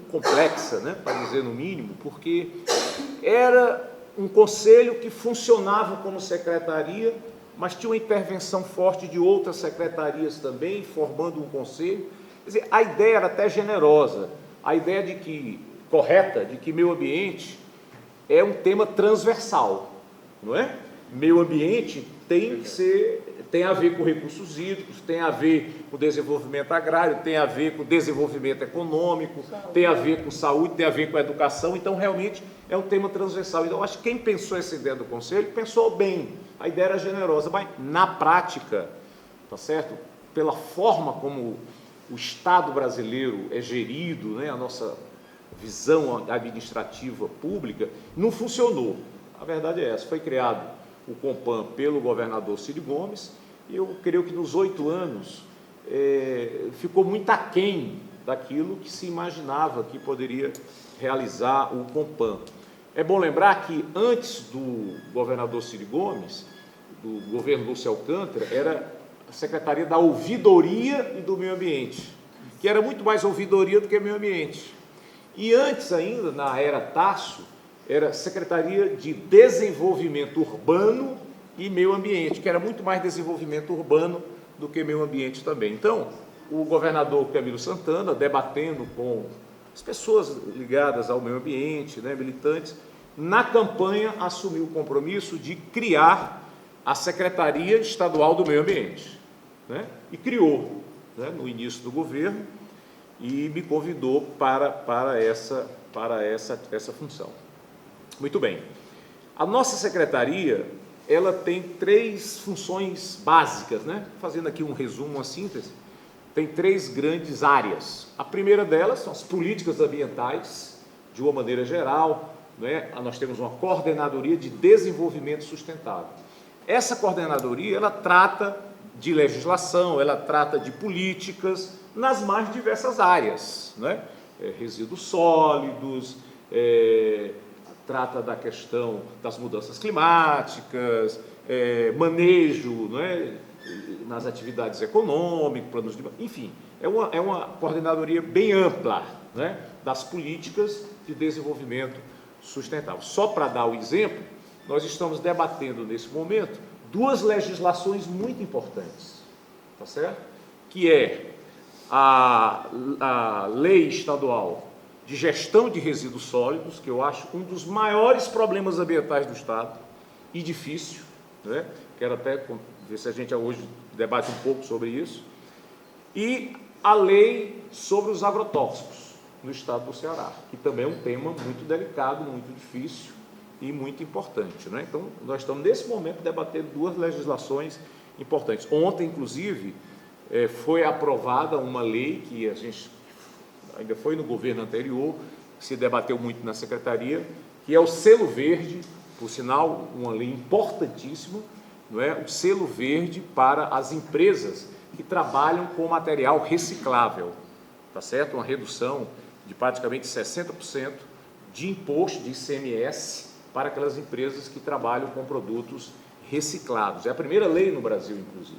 complexa, né, para dizer no mínimo, porque era um conselho que funcionava como secretaria, mas tinha uma intervenção forte de outras secretarias também, formando um conselho. Quer dizer, a ideia era até generosa, a ideia correta, de que meio ambiente é um tema transversal, não é? Meio ambiente tem a ver com recursos hídricos, tem a ver com desenvolvimento agrário, tem a ver com desenvolvimento econômico, tem a ver com saúde, tem a ver com educação. Então, realmente, é um tema transversal. Então, acho que quem pensou essa ideia do Conselho, pensou bem. A ideia era generosa, mas na prática, tá certo? Pela forma como o Estado brasileiro é gerido, né, a nossa visão administrativa pública, não funcionou. A verdade é essa, foi criado o Compan pelo governador Ciro Gomes, e eu creio que nos 8 anos ficou muito aquém daquilo que se imaginava que poderia realizar o Compan. É bom lembrar que antes do governador Ciro Gomes, do governo Lúcio Alcântara, era a Secretaria da Ouvidoria e do Meio Ambiente, que era muito mais ouvidoria do que meio ambiente. E antes ainda, na era Tasso, era Secretaria de Desenvolvimento Urbano e Meio Ambiente, que era muito mais desenvolvimento urbano do que meio ambiente também. Então, o governador Camilo Santana, debatendo com as pessoas ligadas ao meio ambiente, né, militantes, na campanha assumiu o compromisso de criar a Secretaria Estadual do Meio Ambiente, né, e criou, né, no início do governo, e me convidou para essa função. Muito bem. A nossa secretaria, ela tem 3 funções básicas, né? Fazendo aqui um resumo, uma síntese, tem 3 grandes áreas. A primeira delas são as políticas ambientais, de uma maneira geral, né? Nós temos uma coordenadoria de desenvolvimento sustentável. Essa coordenadoria, ela trata de legislação, ela trata de políticas nas mais diversas áreas, né? Resíduos sólidos, trata da questão das mudanças climáticas, manejo, né, nas atividades econômicas, planos de... Enfim, é uma coordenadoria bem ampla, né, das políticas de desenvolvimento sustentável. Só para dar o exemplo, nós estamos debatendo nesse momento 2 legislações muito importantes, tá certo? Que é a Lei Estadual de Gestão de Resíduos Sólidos, que eu acho um dos maiores problemas ambientais do Estado, e difícil, né? Quero até ver se a gente hoje debate um pouco sobre isso, e a lei sobre os agrotóxicos no Estado do Ceará, que também é um tema muito delicado, muito difícil e muito importante, né? Então, nós estamos nesse momento debatendo 2 legislações importantes. Ontem, inclusive, foi aprovada uma lei que a gente ainda foi no governo anterior, que se debateu muito na secretaria, que é o selo verde, por sinal, uma lei importantíssima, não é? O selo verde para as empresas que trabalham com material reciclável, tá certo? Uma redução de praticamente 60% de imposto de ICMS para aquelas empresas que trabalham com produtos reciclados. É a primeira lei no Brasil, inclusive,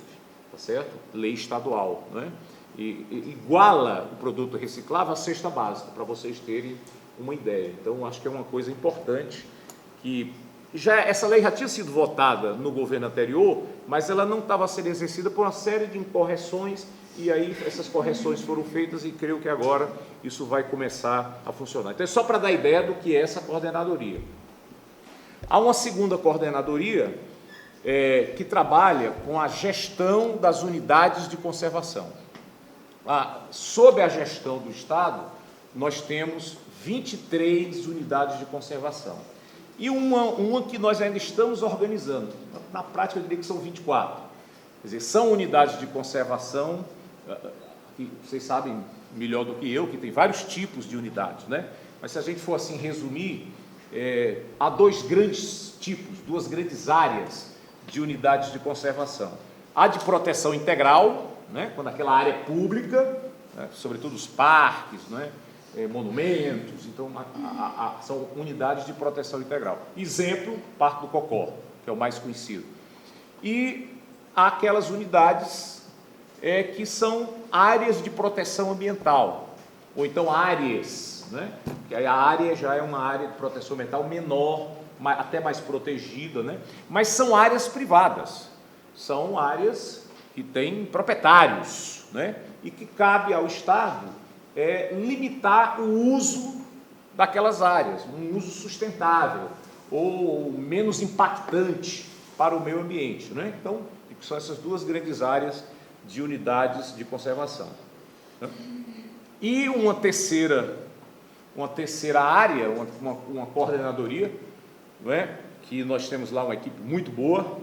tá certo? Lei estadual, não é? E iguala o produto reciclável à cesta básica, para vocês terem uma ideia. Então, acho que é uma coisa importante, que essa lei já tinha sido votada no governo anterior, mas ela não estava sendo exercida por uma série de correções, e aí essas correções foram feitas e creio que agora isso vai começar a funcionar. Então, é só para dar ideia do que é essa coordenadoria. Há uma segunda coordenadoria que trabalha com a gestão das unidades de conservação. Sob a gestão do Estado, nós temos 23 unidades de conservação. E uma que nós ainda estamos organizando. Na prática, eu diria que são 24. Quer dizer, são unidades de conservação, que vocês sabem melhor do que eu, que tem vários tipos de unidades, né? Mas se a gente for assim resumir, há 2 grandes tipos, 2 grandes áreas de unidades de conservação. A de proteção integral, né, quando aquela área é pública, né, sobretudo os parques, né, monumentos, então são unidades de proteção integral. Exemplo, Parque do Cocó, que é o mais conhecido. E há aquelas unidades que são áreas de proteção ambiental, ou então áreas, né? Que aí a área já é uma área de proteção ambiental menor, até mais protegida, né? Mas são áreas privadas, são áreas que têm proprietários, né? E que cabe ao Estado limitar o uso daquelas áreas, um uso sustentável ou menos impactante para o meio ambiente, né? Então, são essas duas grandes áreas de unidades de conservação, né? E uma terceira área, uma coordenadoria, não é? Que nós temos lá uma equipe muito boa,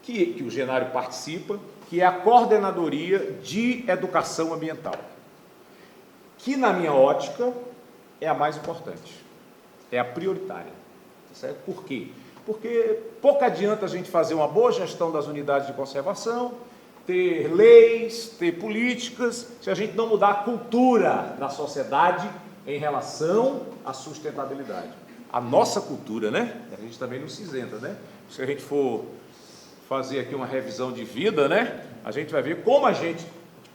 que o Genário participa, que é a Coordenadoria de Educação Ambiental, que na minha ótica é a mais importante, é a prioritária, certo? Por quê? Porque pouco adianta a gente fazer uma boa gestão das unidades de conservação, ter leis, ter políticas, se a gente não mudar a cultura da sociedade em relação à sustentabilidade. A nossa cultura, né? A gente também não se isenta, né? Se a gente for fazer aqui uma revisão de vida, né? A gente vai ver como a gente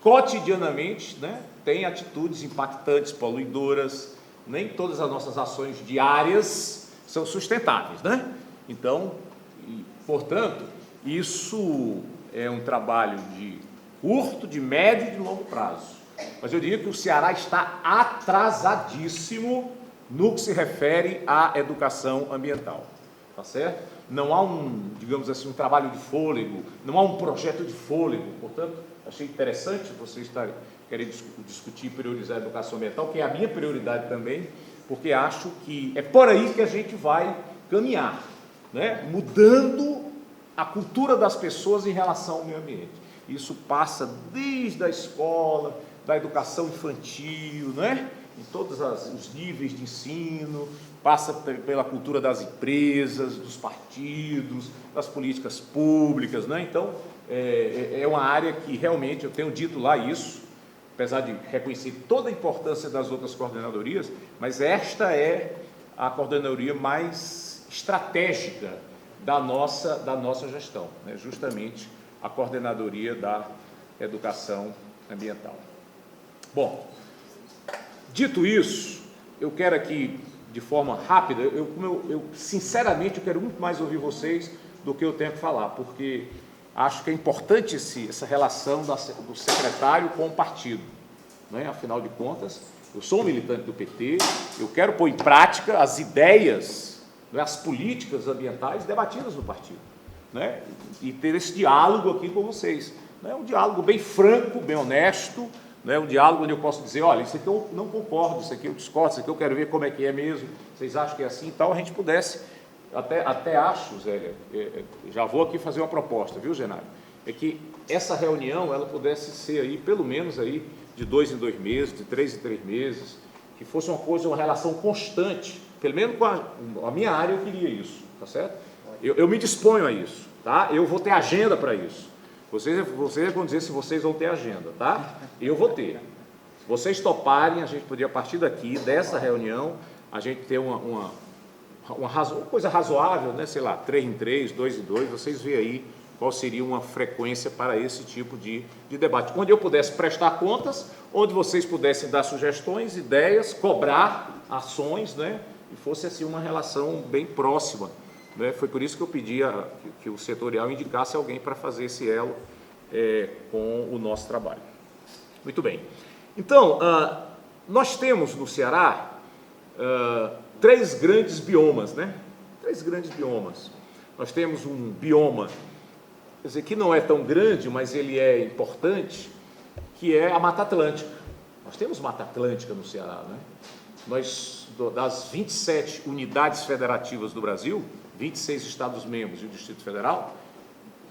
cotidianamente, né, tem atitudes impactantes, poluidoras. Nem todas as nossas ações diárias são sustentáveis, né? Então, portanto, isso é um trabalho de curto, de médio e de longo prazo. Mas eu diria que o Ceará está atrasadíssimo no que se refere à educação ambiental, tá certo? Não há digamos assim, um trabalho de fôlego, não há um projeto de fôlego. Portanto, achei interessante vocês querem discutir e priorizar a educação ambiental, que é a minha prioridade também, porque acho que é por aí que a gente vai caminhar, né? Mudando a cultura das pessoas em relação ao meio ambiente. Isso passa desde a escola, da educação infantil, né? Em todos os níveis de ensino, passa pela cultura das empresas, dos partidos, das políticas públicas, né? Então, é uma área que realmente, eu tenho dito lá isso, apesar de reconhecer toda a importância das outras coordenadorias, mas esta é a coordenadoria mais estratégica da nossa gestão, né? Justamente a coordenadoria da educação ambiental. Bom, dito isso, eu quero aqui, de forma rápida, eu sinceramente eu quero muito mais ouvir vocês do que eu tenho que falar, porque acho que é importante essa relação do secretário com o partido, né? Afinal de contas, eu sou um militante do PT, eu quero pôr em prática as ideias, né, as políticas ambientais debatidas no partido, né? E ter esse diálogo aqui com vocês, né? Um diálogo bem franco, bem honesto, né? Um diálogo onde eu posso dizer, olha, isso aqui eu não concordo, isso aqui eu discordo, isso aqui eu quero ver como é que é mesmo, vocês acham que é assim e tal, a gente pudesse, até acho, Zélia, já vou aqui fazer uma proposta, viu, Genário? É que essa reunião, ela pudesse ser aí, pelo menos aí, de 2 em 2 meses, de 3 em 3 meses, que fosse uma relação constante, pelo menos com a minha área eu queria isso, tá certo? Eu me disponho a isso, tá? Eu vou ter agenda para isso. Vocês vão dizer se vocês vão ter agenda, tá? Eu vou ter. Se vocês toparem, a gente poderia, a partir daqui, dessa reunião, a gente ter uma coisa razoável, né? Sei lá, 3 em 3, 2 em 2, vocês veem aí qual seria uma frequência para esse tipo de debate, onde eu pudesse prestar contas, onde vocês pudessem dar sugestões, ideias, cobrar ações, né? E fosse assim uma relação bem próxima, né? Foi por isso que eu pedi que o setorial indicasse alguém para fazer esse elo com o nosso trabalho. Muito bem. Então, nós temos no Ceará 3 grandes biomas, né? 3 grandes biomas. Nós temos um bioma, quer dizer, que não é tão grande, mas ele é importante, que é a Mata Atlântica. Nós temos Mata Atlântica no Ceará, né? Das 27 unidades federativas do Brasil, 26 estados-membros e o Distrito Federal,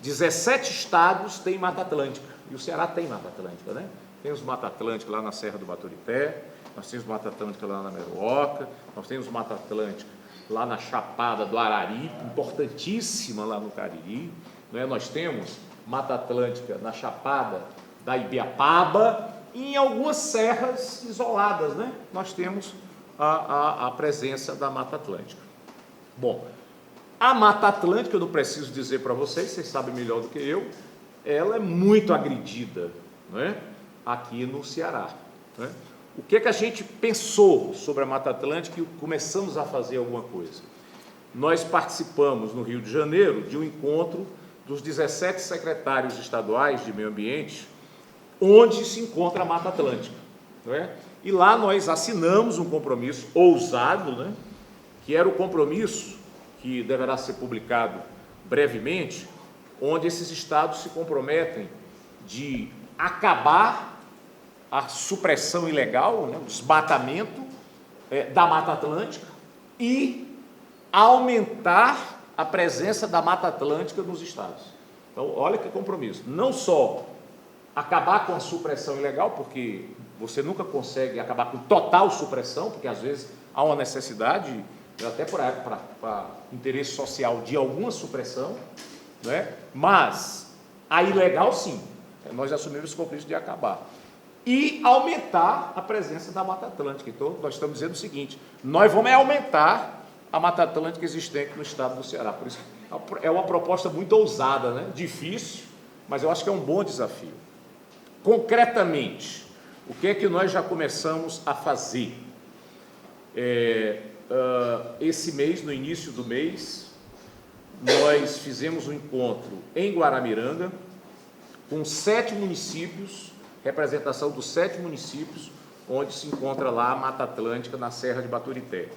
17 estados têm Mata Atlântica, e o Ceará tem Mata Atlântica, né? Temos Mata Atlântica lá na Serra do Baturité, nós temos Mata Atlântica lá na Meruoca, nós temos Mata Atlântica lá na Chapada do Arari, importantíssima lá no Cariri, né? Nós temos Mata Atlântica na Chapada da Ibiapaba e em algumas serras isoladas, né? Nós temos a presença da Mata Atlântica. Bom, a Mata Atlântica, eu não preciso dizer para vocês sabem melhor do que eu, ela é muito agredida, né? Aqui no Ceará, né? o que é que a gente pensou sobre a Mata Atlântica e começamos a fazer alguma coisa? Nós participamos, no Rio de Janeiro, de um encontro dos 17 secretários estaduais de meio ambiente, onde se encontra a Mata Atlântica, não é? E lá nós assinamos um compromisso ousado, né? Que era o compromisso que deverá ser publicado brevemente, onde esses estados se comprometem de acabar a supressão ilegal, né, o desmatamento da Mata Atlântica e aumentar a presença da Mata Atlântica nos estados. Então, olha que compromisso. Não só acabar com a supressão ilegal, porque você nunca consegue acabar com total supressão, porque às vezes há uma necessidade, até para interesse social, de alguma supressão, né? Mas a ilegal, sim, nós assumimos esse compromisso de acabar. E aumentar a presença da Mata Atlântica. Então, nós estamos dizendo o seguinte: nós vamos aumentar a Mata Atlântica existente no estado do Ceará. Por isso, é uma proposta muito ousada, né? Difícil, mas eu acho que é um bom desafio. Concretamente, o que é que nós já começamos a fazer? Esse mês, no início do mês, nós fizemos um encontro em Guaramiranga, com 7 municípios, representação dos 7 municípios, onde se encontra lá a Mata Atlântica, na Serra de Baturité.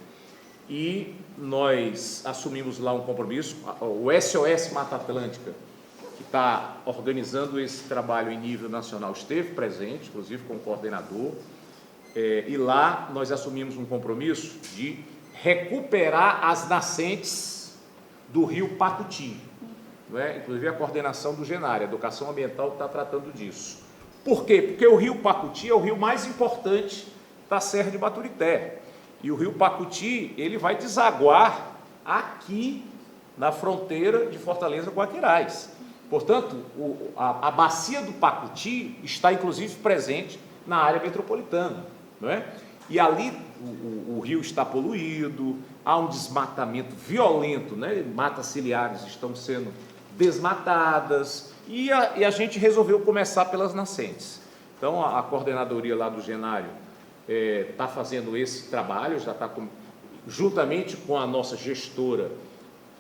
E nós assumimos lá um compromisso, o SOS Mata Atlântica, que está organizando esse trabalho em nível nacional, esteve presente, inclusive com o coordenador, e lá nós assumimos um compromisso de recuperar as nascentes do rio Pacuti, não é? Inclusive a coordenação do GENAR, a Educação Ambiental, está tratando disso. Por quê? Porque o rio Pacuti é o rio mais importante da Serra de Baturité, e o rio Pacuti, ele vai desaguar aqui na fronteira de Fortaleza com Aquiraz. Portanto, a bacia do Pacuti está inclusive presente na área metropolitana, não é? E ali o rio está poluído, há um desmatamento violento, né? Matas ciliares estão sendo desmatadas, e a gente resolveu começar pelas nascentes. Então, a coordenadoria lá do Genário está fazendo esse trabalho, já está juntamente com a nossa gestora.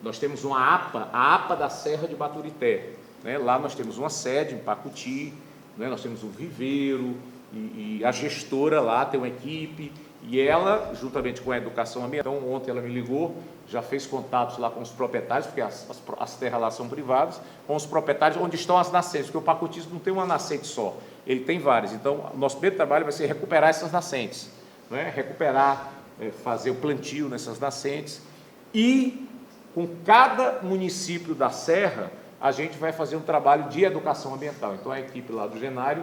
Nós temos uma APA, a APA da Serra de Baturité, né? Lá nós temos uma sede em Pacuti, né? Nós temos um viveiro, e a gestora lá tem uma equipe, e ela, juntamente com a Educação Ambiental, então, ontem ela me ligou, já fez contatos lá com os proprietários, porque as terras lá são privadas, com os proprietários onde estão as nascentes, porque o Pacuti não tem uma nascente só, ele tem várias. Então, o nosso primeiro trabalho vai ser recuperar essas nascentes, né? Recuperar, fazer o plantio nessas nascentes, e com cada município da Serra, a gente vai fazer um trabalho de educação ambiental. Então, a equipe lá do Genário,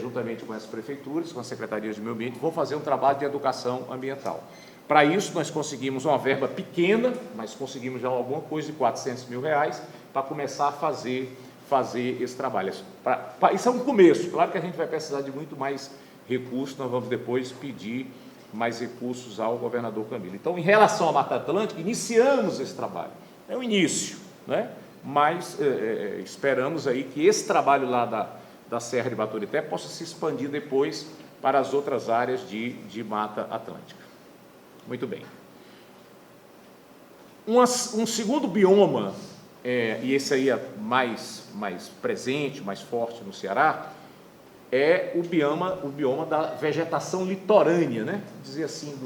juntamente com as prefeituras, com as secretarias de meio ambiente, vão fazer um trabalho de educação ambiental. Para isso, nós conseguimos uma verba pequena, mas conseguimos já alguma coisa de R$400 mil, para começar a fazer esse trabalho. Isso é um começo. Claro que a gente vai precisar de muito mais recursos, nós vamos depois pedir mais recursos ao governador Camilo. Então, em relação à Mata Atlântica, iniciamos esse trabalho. É o início, né? Mas esperamos aí que esse trabalho lá da Serra de Baturité possa se expandir depois para as outras áreas de Mata Atlântica. Muito bem. Um segundo bioma, e esse aí é mais presente, mais forte no Ceará, é o bioma da vegetação litorânea, né? Dizer assim,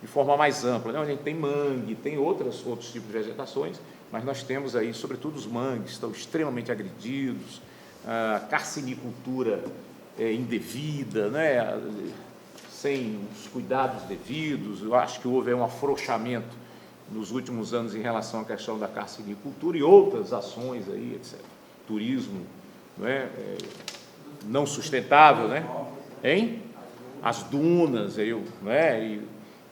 de forma mais ampla, né? Onde a gente tem mangue, tem outros tipos de vegetações, mas nós temos aí, sobretudo, os mangues, estão extremamente agredidos, a carcinicultura indevida, né? Sem os cuidados devidos. Eu acho que houve um afrouxamento nos últimos anos em relação à questão da carcinicultura e outras ações aí, etc. Turismo, não é? Não sustentável, né? Hein? As dunas, não é?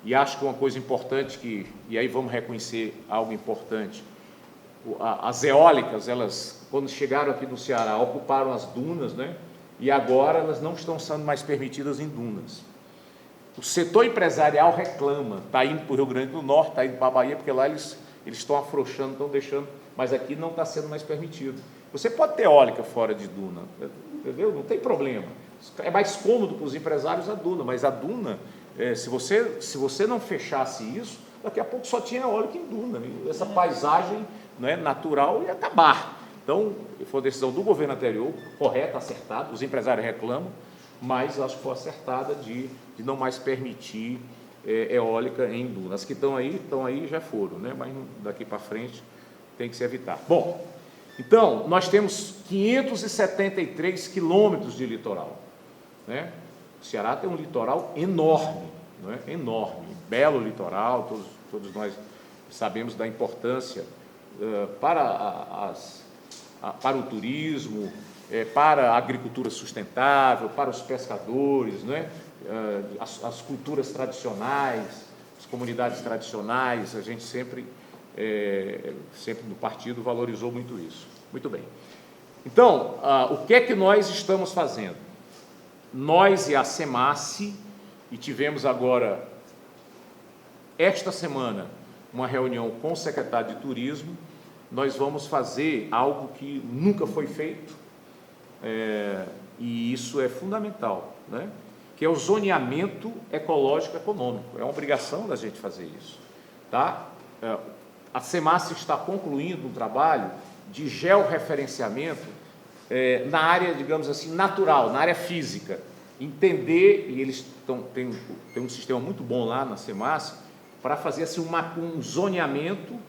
E acho que uma coisa importante e aí vamos reconhecer algo importante, as eólicas, elas, quando chegaram aqui no Ceará, ocuparam as dunas, né? E agora elas não estão sendo mais permitidas em dunas. O setor empresarial reclama, está indo para o Rio Grande do Norte, está indo para a Bahia, porque lá eles estão afrouxando, estão deixando, mas aqui não está sendo mais permitido. Você pode ter eólica fora de duna, entendeu? Não tem problema. É mais cômodo para os empresários a duna, mas a duna, se você não fechasse isso, daqui a pouco só tinha eólica em duna, e essa paisagem, né, natural ia acabar. Então, foi uma decisão do governo anterior, correta, acertada, os empresários reclamam, mas acho que foi acertada de não mais permitir eólica em dunas. As que estão aí já foram, né? Mas daqui para frente tem que se evitar. Bom, então, nós temos 573 quilômetros de litoral, né? O Ceará tem um litoral enorme, não é? Enorme, belo litoral, todos nós sabemos da importância para o turismo, para a agricultura sustentável, para os pescadores, né? As culturas tradicionais, as comunidades tradicionais, a gente sempre no partido valorizou muito isso. Muito bem. Então, o que é que nós estamos fazendo? Nós e a SEMASSE, e tivemos agora, esta semana, uma reunião com o secretário de Turismo, nós vamos fazer algo que nunca foi feito, e isso é fundamental, né? Que é o zoneamento ecológico econômico. É uma obrigação da gente fazer isso, tá? A SEMASSE está concluindo um trabalho de georreferenciamento na área, digamos assim, natural, na área física. Entender, e eles têm um sistema muito bom lá na SEMASSE, para fazer assim, um zoneamento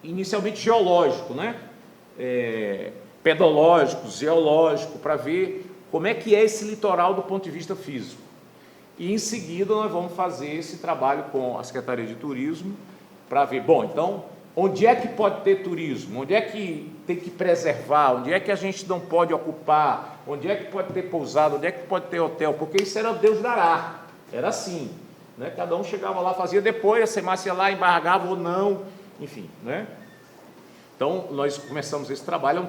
inicialmente geológico, né? Pedológico, geológico, para ver como é que é esse litoral do ponto de vista físico. E em seguida nós vamos fazer esse trabalho com a Secretaria de Turismo para ver, bom, então, onde é que pode ter turismo? Onde é que tem que preservar? Onde é que a gente não pode ocupar? Onde é que pode ter pousada? Onde é que pode ter hotel? Porque isso era Deus dará, era assim, né? Cada um chegava lá, fazia, depois a SEMASSE ia lá, embargava ou não, enfim, né? Então, nós começamos esse trabalho,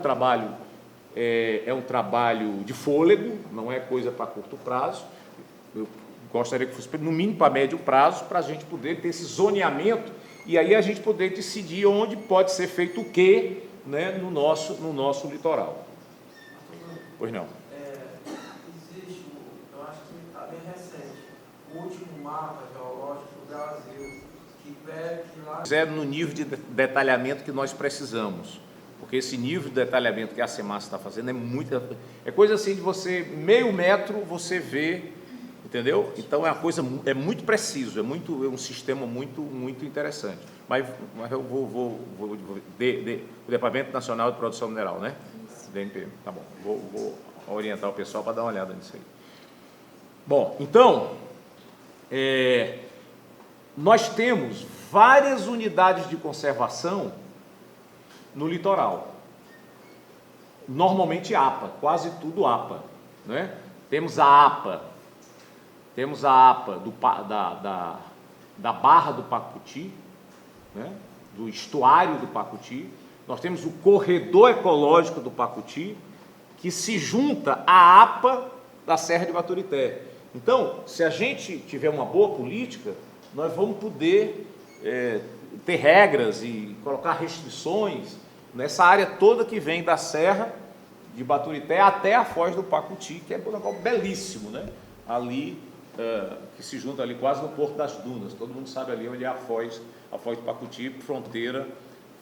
é um trabalho de fôlego, não é coisa para curto prazo. Eu gostaria que fosse no mínimo para médio prazo, para a gente poder ter esse zoneamento e aí a gente poder decidir onde pode ser feito o quê, né, no nosso litoral. Pois não? Existe, eu acho que está bem recente, o último mapa geológico do Brasil, que pede lá... No nível de detalhamento que nós precisamos. Porque esse nível de detalhamento que a SEMASSE está fazendo é coisa assim de você, meio metro, você vê, entendeu? Então é uma coisa, é muito preciso, é um sistema muito interessante. Mas eu vou o Departamento Nacional de Produção Mineral, né? DNP, tá bom. Vou orientar o pessoal para dar uma olhada nisso aí. Bom, então, nós temos várias unidades de conservação no litoral, normalmente APA, quase tudo APA, né? Temos a APA da Barra do Pacuti, né? Do estuário do Pacuti. Nós temos o corredor ecológico do Pacuti, que se junta à APA da Serra de Baturité. Então, se a gente tiver uma boa política, nós vamos poder ter regras e colocar restrições nessa área toda que vem da Serra de Baturité até a Foz do Pacuti, que é um local belíssimo, né? Ali, que se junta ali quase no Porto das Dunas. Todo mundo sabe ali onde é a Foz do Pacuti, fronteira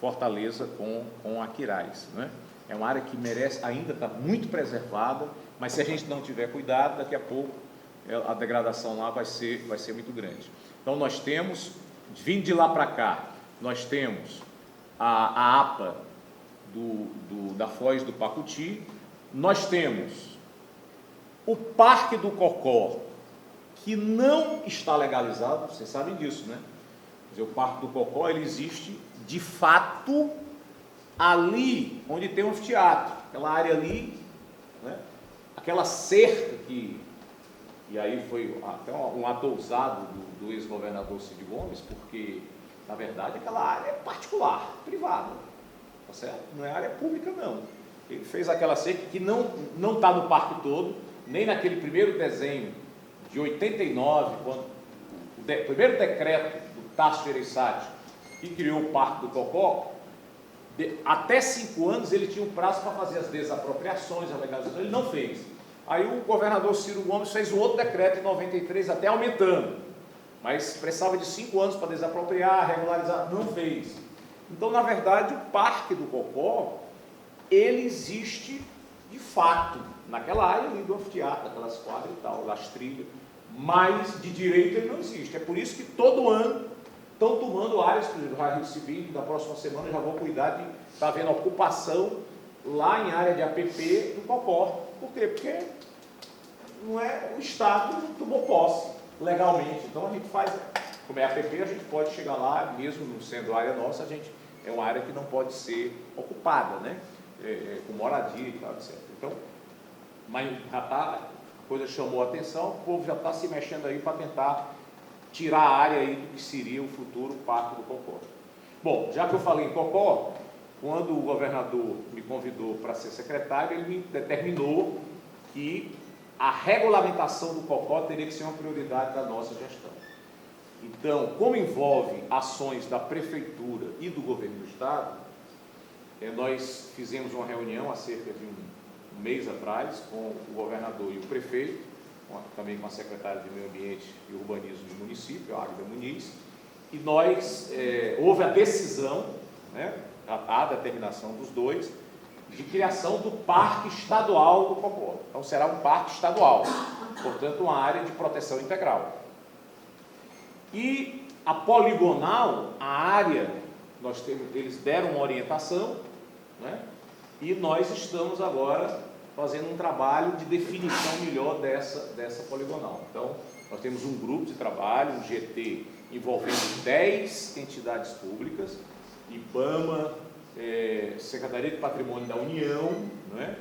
Fortaleza com Aquiraz, né? É uma área que merece, ainda está muito preservada, mas se a gente não tiver cuidado, daqui a pouco a degradação lá vai ser muito grande. Então nós temos, vindo de lá para cá, nós temos a APA da Foz do Pacuti, nós temos o Parque do Cocó, que não está legalizado, vocês sabem disso, né? Quer dizer, o Parque do Cocó, ele existe de fato ali onde tem um anfiteatro, aquela área ali, né? Aquela cerca que aí foi até um ato ousado do ex-governador Cid Gomes, porque, na verdade, aquela área é particular, privada, tá certo? Não é área pública, não. Ele fez aquela cerca que não está no parque todo, nem naquele primeiro desenho de 89, quando o primeiro decreto do Tasso Gereissati, que criou o Parque do Cocó, até 5 anos ele tinha um prazo para fazer as desapropriações, a legalização, ele não fez. Aí o governador Ciro Gomes fez um outro decreto em 93, até aumentando, mas precisava de 5 anos para desapropriar, regularizar, não fez. Então, na verdade, o Parque do Cocó, ele existe de fato, naquela área ali do anfiteatro, aquelas quadras e tal, das trilhas, mas de direito ele não existe. É por isso que todo ano estão tomando áreas, por exemplo, do Rio Civil, da próxima semana eu já vou cuidar de estar vendo ocupação lá em área de APP do Cocó. Por quê? Porque não é, o Estado não tomou posse legalmente. Então a gente faz, como é APP, a gente pode chegar lá, mesmo não sendo área nossa, a gente é uma área que não pode ser ocupada, né? Com moradia e tal, etc. Então, mas já tá, a coisa chamou a atenção, o povo já está se mexendo aí para tentar tirar a área aí do que seria o futuro Parque do Cocó. Bom, já que eu falei em Cocó, quando o governador me convidou para ser secretário, ele me determinou que a regulamentação do Cocó teria que ser uma prioridade da nossa gestão. Então, como envolve ações da Prefeitura e do Governo do Estado, nós fizemos uma reunião há cerca de um mês atrás com o governador e o prefeito, também com a secretária de Meio Ambiente e Urbanismo do município, a Águida Muniz, e nós, houve a decisão, né, a determinação dos dois, de criação do Parque Estadual do Cocó. Então será um parque estadual, portanto uma área de proteção integral. E a poligonal, a área, eles deram uma orientação, né, e nós estamos agora fazendo um trabalho de definição melhor dessa poligonal. Então, nós temos um grupo de trabalho, um GT, envolvendo 10 entidades públicas, IBAMA, Secretaria de Patrimônio da União, né,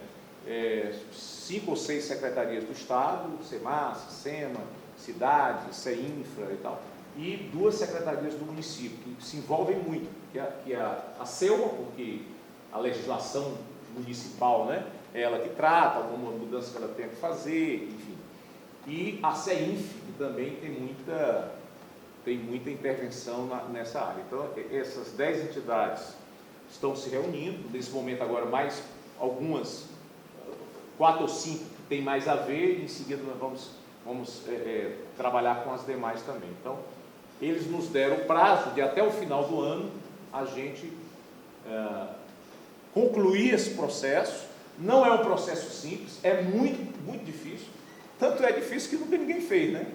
5 ou 6 secretarias do Estado, SEMAS, SEMA, Cidade, CEINFRA e tal, e 2 secretarias do município, que se envolvem muito, que é a SEUMA, porque a legislação municipal, né, é ela que trata, alguma mudança que ela tem que fazer, enfim. E a CEINF, que também tem muita intervenção nessa área. Então, essas 10 entidades estão se reunindo, nesse momento agora mais algumas, 4 ou 5 que tem mais a ver, e em seguida nós vamos trabalhar com as demais também. Então, eles nos deram o prazo de até o final do ano a gente concluir esse processo. Não é um processo simples, é muito, muito difícil, tanto é difícil que nunca ninguém fez, né?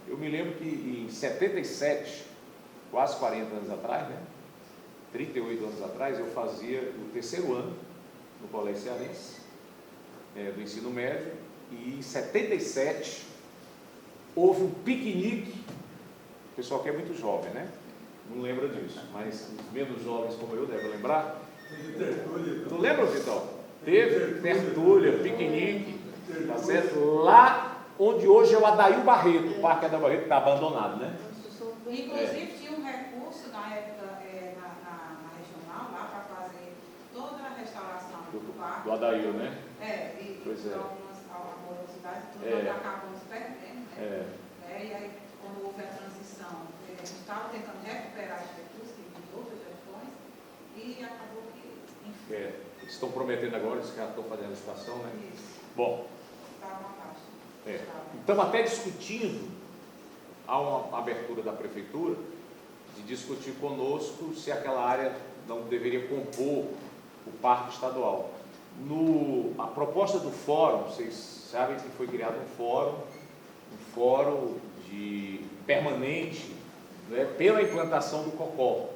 Eu me lembro que em 77, quase 40 anos atrás, né? 38 anos atrás, eu fazia o 3º ano no Colégio Cearense, do ensino médio, e em 77 houve um piquenique, o pessoal que é muito jovem, né? Não lembra disso, mas os menos jovens como eu devem lembrar. Tu lembra, Vitor? Teve tertúlia, piquenique, tá certo? Lá onde hoje é o Adail Barreto, o Parque Adail Barreto, que está abandonado, né? Inclusive tinha um recurso na época na regional lá para fazer toda a restauração do parque. Do Adail, né? E pois algumas morosidades, tudo acabamos perdendo, né? E aí, quando houve a transição, a gente estava tentando recuperar os recursos de outras gestões e acabou que, enfim. Eles estão prometendo agora, eles já estão fazendo a licitação, né? Isso. Bom. Estava uma baixa. Então, até discutindo, há uma abertura da Prefeitura de discutir conosco se aquela área não deveria compor o Parque Estadual. A proposta do fórum, vocês sabem que foi criado um fórum permanente, né, pela implantação do Cocó.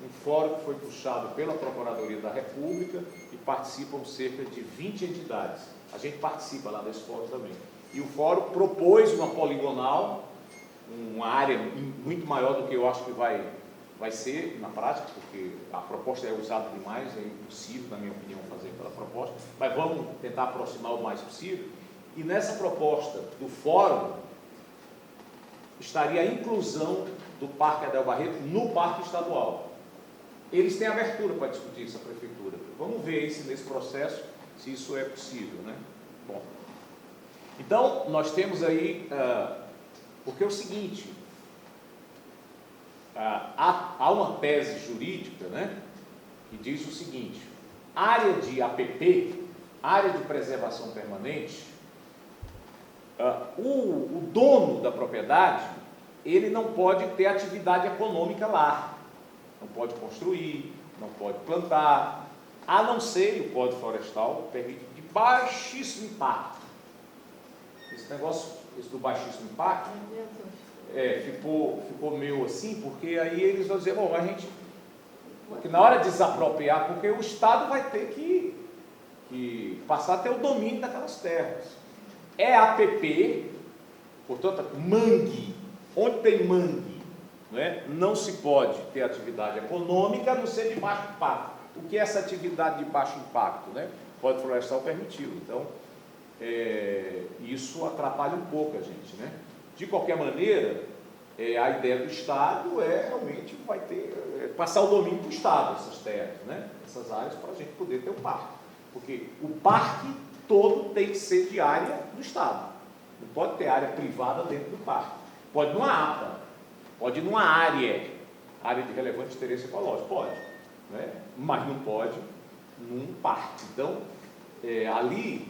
Um fórum que foi puxado pela Procuradoria da República e participam cerca de 20 entidades. A gente participa lá desse fórum também. E o fórum propôs uma poligonal, uma área muito maior do que eu acho que vai ser na prática, porque a proposta é usada demais, é impossível, na minha opinião, fazer pela proposta, mas vamos tentar aproximar o mais possível. E nessa proposta do fórum estaria a inclusão do Parque Adail Barreto no Parque Estadual. Eles têm abertura para discutir isso, a Prefeitura. Vamos ver se nesse processo, se isso é possível, né? Bom, então, nós temos aí, porque é o seguinte, há uma tese jurídica, né, que diz o seguinte: área de APP, área de preservação permanente, O dono da propriedade, ele não pode ter atividade econômica lá, não pode construir, não pode plantar, a não ser, e o Código Florestal permite, de baixíssimo impacto. Esse negócio, esse do baixíssimo impacto, ficou meio assim, porque aí eles vão dizer, bom, a gente, porque na hora de desapropriar, porque o Estado vai ter que passar a ter o domínio daquelas terras. É APP, portanto, mangue, onde tem mangue, não se pode ter atividade econômica a não ser de baixo impacto. O que é essa atividade de baixo impacto? O Código Florestal permitiu. Então, isso atrapalha um pouco a gente. De qualquer maneira, a ideia do Estado realmente vai ter, passar o domínio para o Estado, essas terras, essas áreas, para a gente poder ter um parque. Porque o parque todo tem que ser de área do Estado. Não pode ter área privada dentro do parque. Pode numa APA, pode ir numa área de relevante interesse ecológico, pode, mas não pode num parque. Então, ali,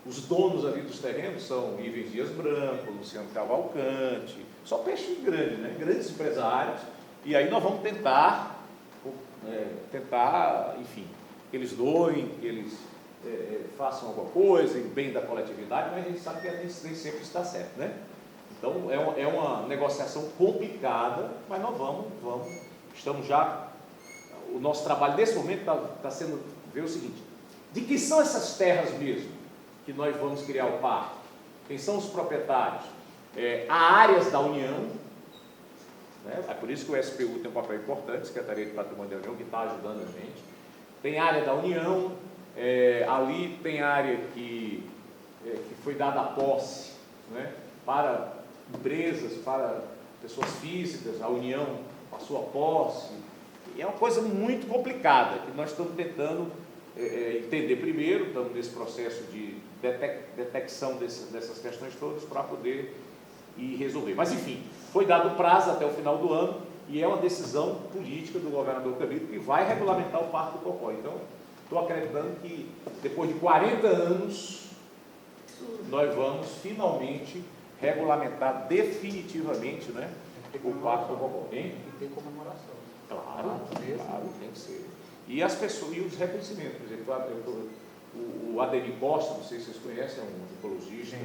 os donos ali dos terrenos são Ivens Dias Branco, Luciano Cavalcante, só peixe grande, grandes empresários, e aí nós vamos tentar, enfim, que eles doem, que eles façam alguma coisa em bem da coletividade, mas a gente sabe que nem sempre está certo, Então, é uma negociação complicada, mas nós estamos já, o nosso trabalho nesse momento está sendo ver o seguinte, de que são essas terras mesmo que nós vamos criar o parque? Quem são os proprietários? Há áreas da União, é por isso que o SPU tem um papel importante, Secretaria de Patrimônio da União, que está ajudando a gente. Tem área da União, ali tem área que foi dada a posse, para empresas, para pessoas físicas, a União passou a posse, e é uma coisa muito complicada, que nós estamos tentando entender primeiro, estamos nesse processo de detecção dessas questões todas para poder ir resolver. Mas enfim, foi dado prazo até o final do ano e é uma decisão política do governador Camilo que vai regulamentar o Parque do Cocó. Então, estou acreditando que depois de 40 anos nós vamos finalmente regulamentar definitivamente o Parque do Cocó. E tem comemoração. Claro, tem que ser. E as pessoas, e os reconhecimentos, por exemplo, o Ademir Costa, não sei se vocês conhecem, é um ecologista,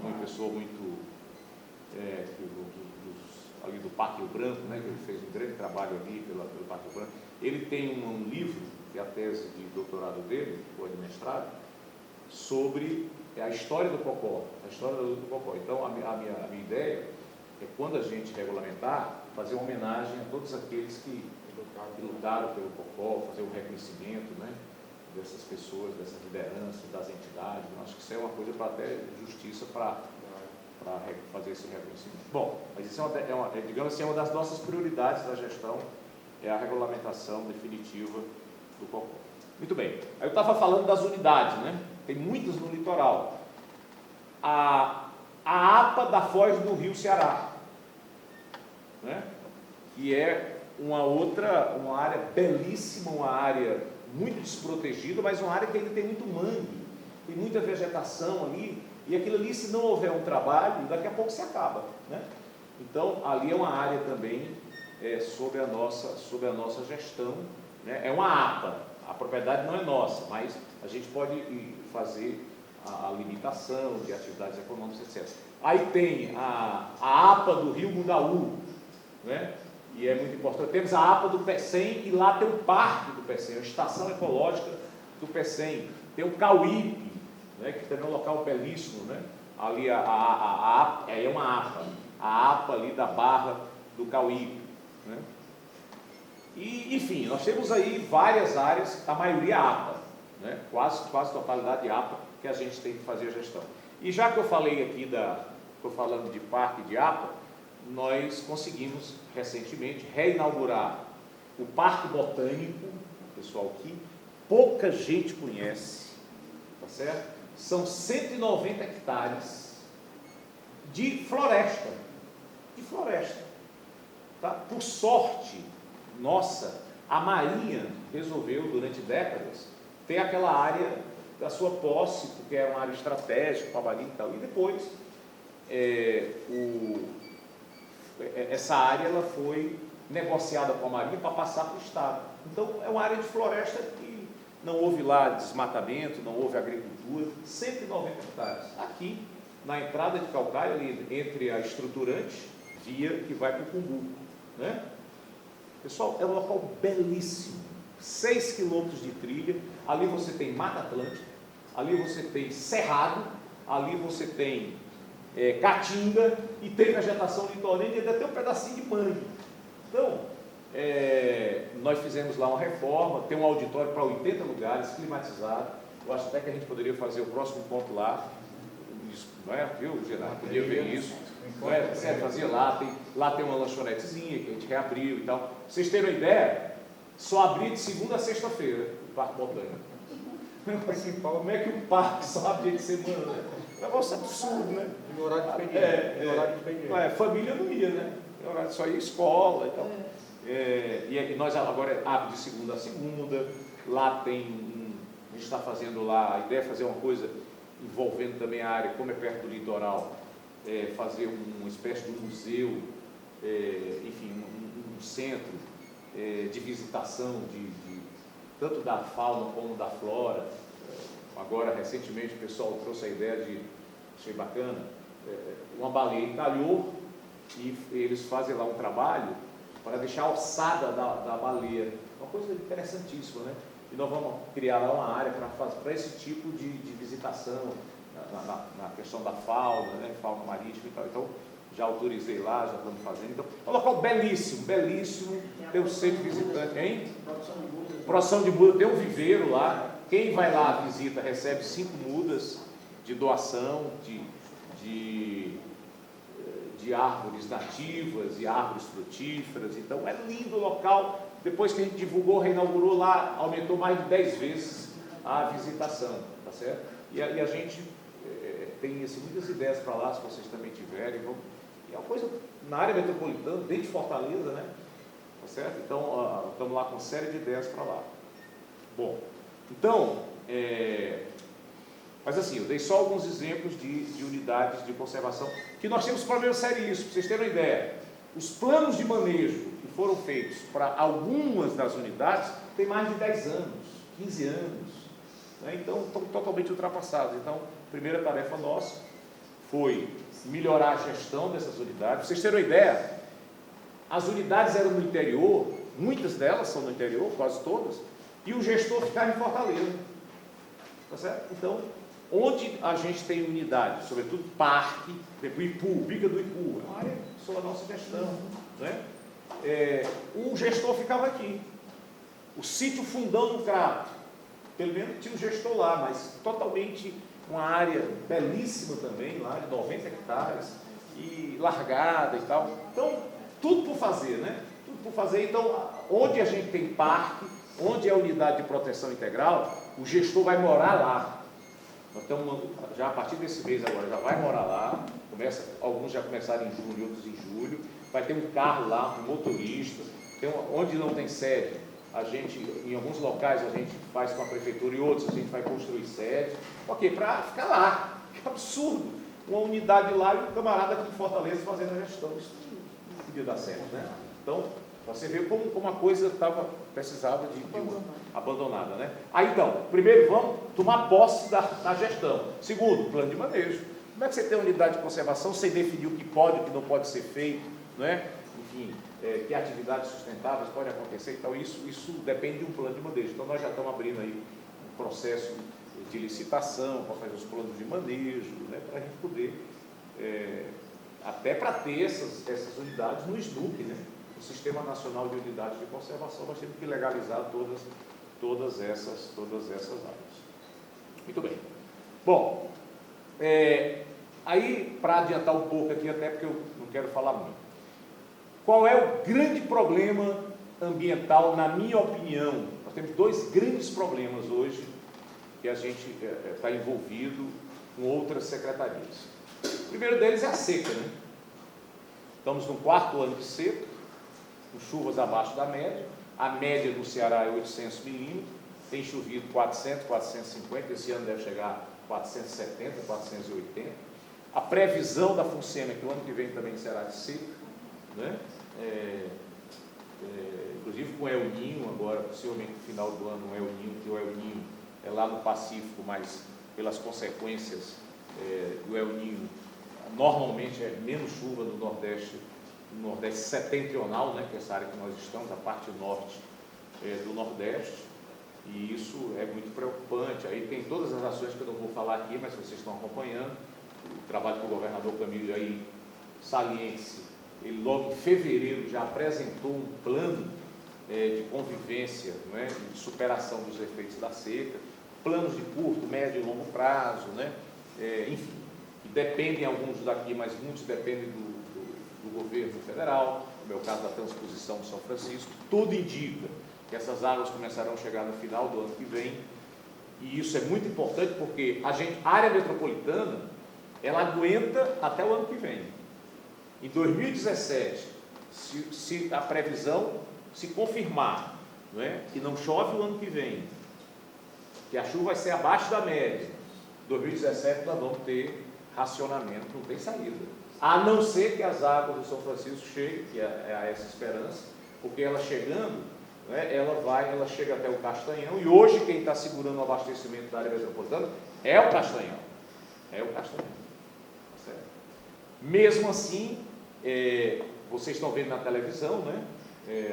uma pessoa muito ali do Parque Rio Branco, que ele fez um grande trabalho ali pelo Parque Rio Branco. Ele tem um livro, que é a tese de doutorado dele, ou de mestrado, sobre a história do Cocó, a história da luta do Cocó. Então, a minha ideia é, quando a gente regulamentar, fazer uma homenagem a todos aqueles que lutaram pelo Cocó, fazer um reconhecimento dessas pessoas, dessas lideranças, das entidades. Eu acho que isso é uma coisa para até justiça para fazer esse reconhecimento. Bom, mas isso digamos assim, é uma das nossas prioridades da gestão, é a regulamentação definitiva do Cocó. Muito bem, aí eu estava falando das unidades, tem muitas no litoral. A APA da Foz do Rio Ceará, que é uma área belíssima, uma área muito desprotegida, mas uma área que ainda tem muito mangue, tem muita vegetação ali, e aquilo ali, se não houver um trabalho, daqui a pouco se acaba, Então, ali é uma área também sob a nossa gestão, é uma APA, a propriedade não é nossa, mas a gente pode fazer a limitação de atividades econômicas, etc. Aí tem a APA do Rio Mundaú, e é muito importante. Temos a APA do Pecém, e lá tem o Parque do Pecém, a Estação Ecológica do Pecém. Tem o Cauípe, que também é um local belíssimo, ali aí é uma APA, a APA ali da Barra do Cauípe, E, enfim, nós temos aí várias áreas, a maioria APA, quase totalidade de APA, que a gente tem que fazer a gestão. E já que eu falei aqui, estou falando de parque de APA, nós conseguimos recentemente reinaugurar o Parque Botânico, pessoal, que pouca gente conhece, tá certo? São 190 hectares de floresta, tá? Por sorte nossa, a Marinha resolveu, durante décadas, ter aquela área da sua posse, porque era uma área estratégica, Pavalim e tal, e depois essa área ela foi negociada com a Marinha para passar para o Estado. Então, é uma área de floresta que não houve lá desmatamento, não houve agricultura, 190 hectares. Aqui, na entrada de Calcaia, ali entre a estruturante, via que vai para o Cumbuco, né? Pessoal, é um local belíssimo, 6 quilômetros de trilha, ali você tem Mata Atlântica, ali você tem Cerrado, ali você tem Caatinga e tem vegetação litorânea e ainda tem um pedacinho de mangue. Então, nós fizemos lá uma reforma, tem um auditório para 80 lugares, climatizado. Eu acho até que a gente poderia fazer o próximo ponto lá, isso, não é? Viu, Gerardo? Podia ver isso. Não é? Você fazia lá tem uma lanchonetezinha que a gente reabriu e tal. Pra vocês terem uma ideia, só abria de segunda a sexta-feira o Parque Botânico. Como é que o parque só abre dia de semana? Né? É um negócio absurdo, né? Em horário expediente. Família não ia, né? Em horário só ia escola e tal. E nós agora abre de segunda a segunda. Lá a gente está fazendo lá, a ideia é fazer uma coisa envolvendo também a área, como é perto do litoral, fazer uma espécie de museu, enfim, um centro de visitação tanto da fauna como da flora. Agora, recentemente, o pessoal trouxe a ideia achei bacana, uma baleia encalhou e eles fazem lá um trabalho para deixar a alçada da baleia, uma coisa interessantíssima, né? E nós vamos criar lá uma área para esse tipo de visitação, na questão da fauna, né? Fauna marítima e tal. Então, já autorizei lá, já estamos fazendo. Então, é um local belíssimo, belíssimo. Tem um centro visitante, hein? Produção de muda, tem um viveiro lá. Quem vai lá, visita, recebe 5 mudas de doação de árvores nativas e árvores frutíferas. Então, é lindo o local. Depois que a gente divulgou, reinaugurou lá, aumentou mais de 10 vezes a visitação, tá certo? E a gente tem muitas ideias para lá, se vocês também tiverem. É uma coisa na área metropolitana, dentro de Fortaleza, né? Tá certo? Então, estamos lá com uma série de ideias para lá. Bom, então, mas assim, eu dei só alguns exemplos de unidades de conservação, que nós temos problemas seríssimos, para vocês terem uma ideia. Os planos de manejo que foram feitos para algumas das unidades têm mais de 10 anos, 15 anos, né? Então estão totalmente ultrapassados. Então, a primeira tarefa nossa foi melhorar a gestão dessas unidades. Para vocês terem uma ideia, as unidades eram no interior, muitas delas são no interior, quase todas, e o gestor ficava em Fortaleza, tá certo? Então, onde a gente tem unidade, sobretudo parque, Ipu, Bica do Ipu, é uma área sob a nossa gestão, né? O gestor ficava aqui. O sítio Fundão do Crato, pelo menos tinha um gestor lá, mas totalmente uma área belíssima também, lá de 90 hectares, e largada e tal. Então, tudo por fazer, né? Tudo por fazer. Então, onde a gente tem parque, onde é a unidade de proteção integral, o gestor vai morar lá. Nós estamos, já a partir desse mês agora, já vai morar lá, alguns já começaram em junho, outros em julho, vai ter um carro lá, um motorista, onde não tem sede, em alguns locais a gente faz com a prefeitura e outros a gente vai construir sede, ok, para ficar lá, que absurdo, uma unidade lá e um camarada aqui em Fortaleza fazendo a gestão, isso não podia dar certo, né? Então, você vê como a coisa precisava de abandonada, né? Aí então, primeiro vamos tomar posse da gestão. Segundo, plano de manejo. Como é que você tem uma unidade de conservação sem definir o que pode e o que não pode ser feito, né? Enfim, que atividades sustentáveis podem acontecer. Então, isso depende de um plano de manejo. Então, nós já estamos abrindo aí um processo de licitação para fazer os planos de manejo, né? Para a gente poder, até para ter essas unidades no SNUC, né? O Sistema Nacional de Unidades de Conservação, nós temos que legalizar todas essas áreas. Muito bem. Bom, aí, para adiantar um pouco aqui, até porque eu não quero falar muito. Qual é o grande problema ambiental, na minha opinião? Nós temos 2 grandes problemas hoje que a gente está envolvido com outras secretarias. O primeiro deles é a seca, né? Estamos no 4º ano de seca, com chuvas abaixo da média. A média do Ceará é 800 milímetros, tem chovido 400, 450, esse ano deve chegar a 470, 480. A previsão da FUNSEMA é que o ano que vem também será de seca, né? Inclusive com El Ninho agora, possivelmente no final do ano, El Ninho, que o El Ninho é lá no Pacífico, mas pelas consequências do El Ninho, normalmente é menos chuva no Nordeste setentrional, né, que é essa área que nós estamos, a parte norte do Nordeste, e isso é muito preocupante. Aí tem todas as ações que eu não vou falar aqui, mas vocês estão acompanhando, o trabalho que o governador Camilo aí saliente, ele logo em fevereiro já apresentou um plano de convivência, não é, de superação dos efeitos da seca, planos de curto, médio e longo prazo, né, enfim, que dependem alguns daqui, mas muitos dependem do governo federal, no meu caso da transposição de São Francisco. Tudo indica que essas águas começarão a chegar no final do ano que vem, e isso é muito importante porque a área metropolitana, ela aguenta até o ano que vem. Em 2017, se a previsão se confirmar, não é, que não chove o ano que vem, que a chuva vai ser abaixo da média, 2017 nós vamos ter racionamento, não tem saída. A não ser que as águas do São Francisco cheguem, que é essa esperança, porque ela chegando, né, ela chega até o Castanhão, e hoje quem está segurando o abastecimento da área metropolitana é o Castanhão. Certo? Mesmo assim, vocês estão vendo na televisão, né?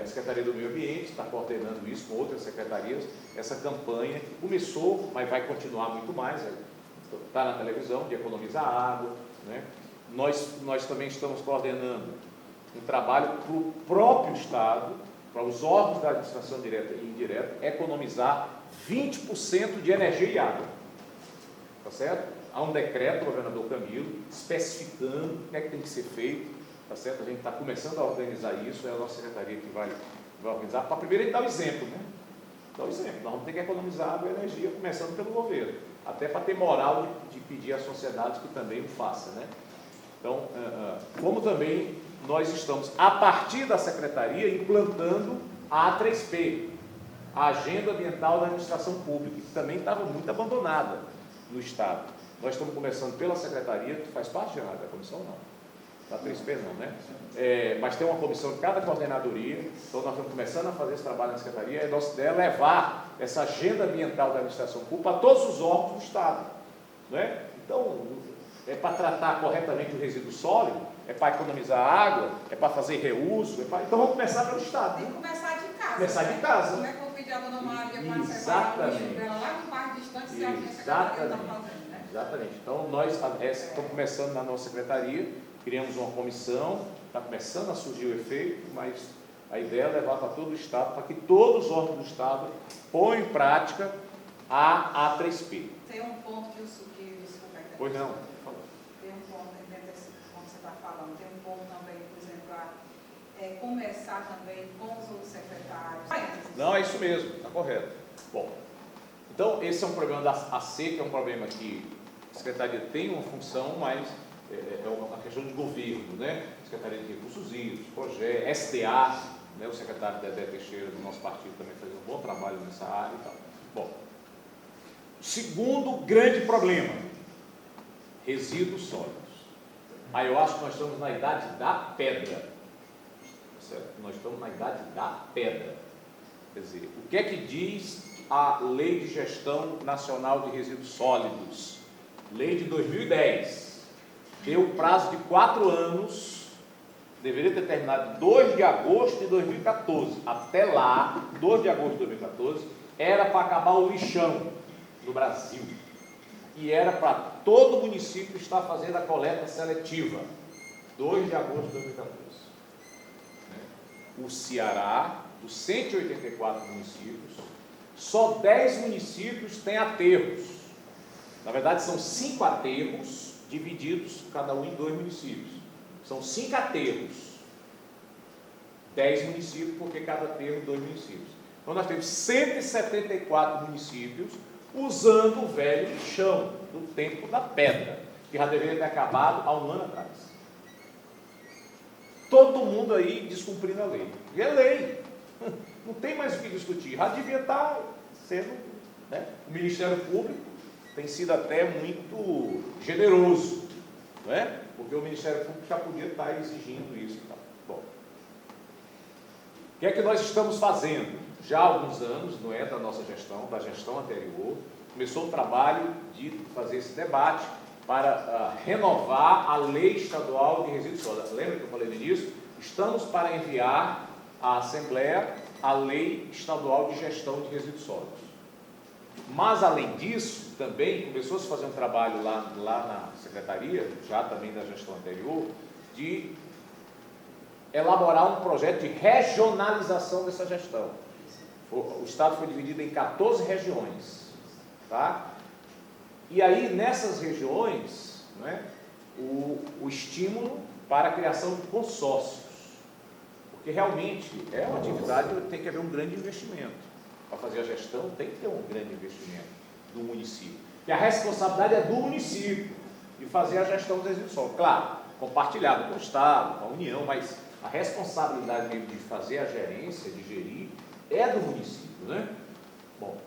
A Secretaria do Meio Ambiente está coordenando isso com outras secretarias, essa campanha que começou, mas vai continuar muito mais, está na televisão, de economizar água, né? Nós também estamos coordenando um trabalho para o próprio Estado, para os órgãos da administração direta e indireta, economizar 20% de energia e água. Tá certo? Há um decreto do governador Camilo especificando o que é que tem que ser feito, tá certo? A gente está começando a organizar isso, é a nossa secretaria que vai organizar. Para primeiro a gente dar o exemplo, né? Dar o exemplo. Nós vamos ter que economizar água e energia, começando pelo governo, até para ter moral de pedir à sociedade que também o faça, né? Então, como também nós estamos, a partir da secretaria, implantando a A3P, a Agenda Ambiental da Administração Pública, que também estava muito abandonada no Estado. Nós estamos começando pela secretaria, que faz parte da comissão, não, da A3P não, né? Mas tem uma comissão de cada coordenadoria, então nós estamos começando a fazer esse trabalho na secretaria, e a nossa ideia é levar essa Agenda Ambiental da Administração Pública para todos os órgãos do Estado, né? Então, é para tratar corretamente o resíduo sólido, é para economizar água, é para fazer reuso, então vamos começar pelo Estado. Tem que começar de casa. Começar de casa. Não é como pedir a dona Maria para separar o lixo dela lá no bairro distante, se a minha secretaria está fazendo, né? Exatamente. Então, nós estamos começando na nossa secretaria, criamos uma comissão, está começando a surgir o efeito, mas a ideia é levar para todo o Estado, para que todos os órgãos do Estado ponham em prática a A3P. Tem um ponto que desculpa, Pois não. Tem um ponto, dentro desse ponto que você está falando, tem um ponto também, por exemplo, conversar também com os outros secretários. Não, é isso mesmo, está correto. Bom, então esse é um problema da seca, é um problema que a Secretaria tem uma função, mas é uma questão de governo, né? Secretaria de Recursos Hídricos, PROGÉ, SDA, né? O secretário Dedé Teixeira do nosso partido também faz um bom trabalho nessa área e tal. Bom, segundo grande problema, resíduos sólidos. Aí eu acho que nós estamos na idade da pedra. Certo? Nós estamos na idade da pedra. Quer dizer, o que é que diz a Lei de Gestão Nacional de Resíduos Sólidos? Lei de 2010. Deu prazo de 4 anos, deveria ter terminado 2 de agosto de 2014. Até lá, 2 de agosto de 2014, era para acabar o lixão no Brasil. E era para todo município estar fazendo a coleta seletiva. 2 de agosto de 2014. O Ceará, dos 184 municípios, só 10 municípios têm aterros. Na verdade, são 5 aterros, divididos cada um em 2 municípios. São 5 aterros. 10 municípios, porque cada aterro 2 municípios. Então, nós temos 174 municípios usando o velho lixão do tempo da pedra, que já deveria ter acabado há um ano atrás. Todo mundo aí descumprindo a lei. E é lei. Não tem mais o que discutir. Já devia estar sendo, né? O Ministério Público tem sido até muito generoso não é? Porque o Ministério Público já podia estar exigindo isso e tal. Bom, o que é que nós estamos fazendo? Já há alguns anos, não é da nossa gestão, da gestão anterior, começou o trabalho de fazer esse debate para renovar a lei estadual de resíduos sólidos. Lembra que eu falei no início? Estamos para enviar à Assembleia a lei estadual de gestão de resíduos sólidos. Mas, além disso, também começou a se fazer um trabalho lá na Secretaria, já também da gestão anterior, de elaborar um projeto de regionalização dessa gestão. O Estado foi dividido em 14 regiões, tá? E aí, nessas regiões, né, o estímulo para a criação de consórcios, porque realmente é uma atividade que tem que haver um grande investimento. Para fazer a gestão tem que ter um grande investimento do município. E a responsabilidade é do município de fazer a gestão dos resíduos sólidos. Claro, compartilhado com o Estado, com a União, mas a responsabilidade mesmo de fazer a gerência, de gerir, é do município, né? Bom,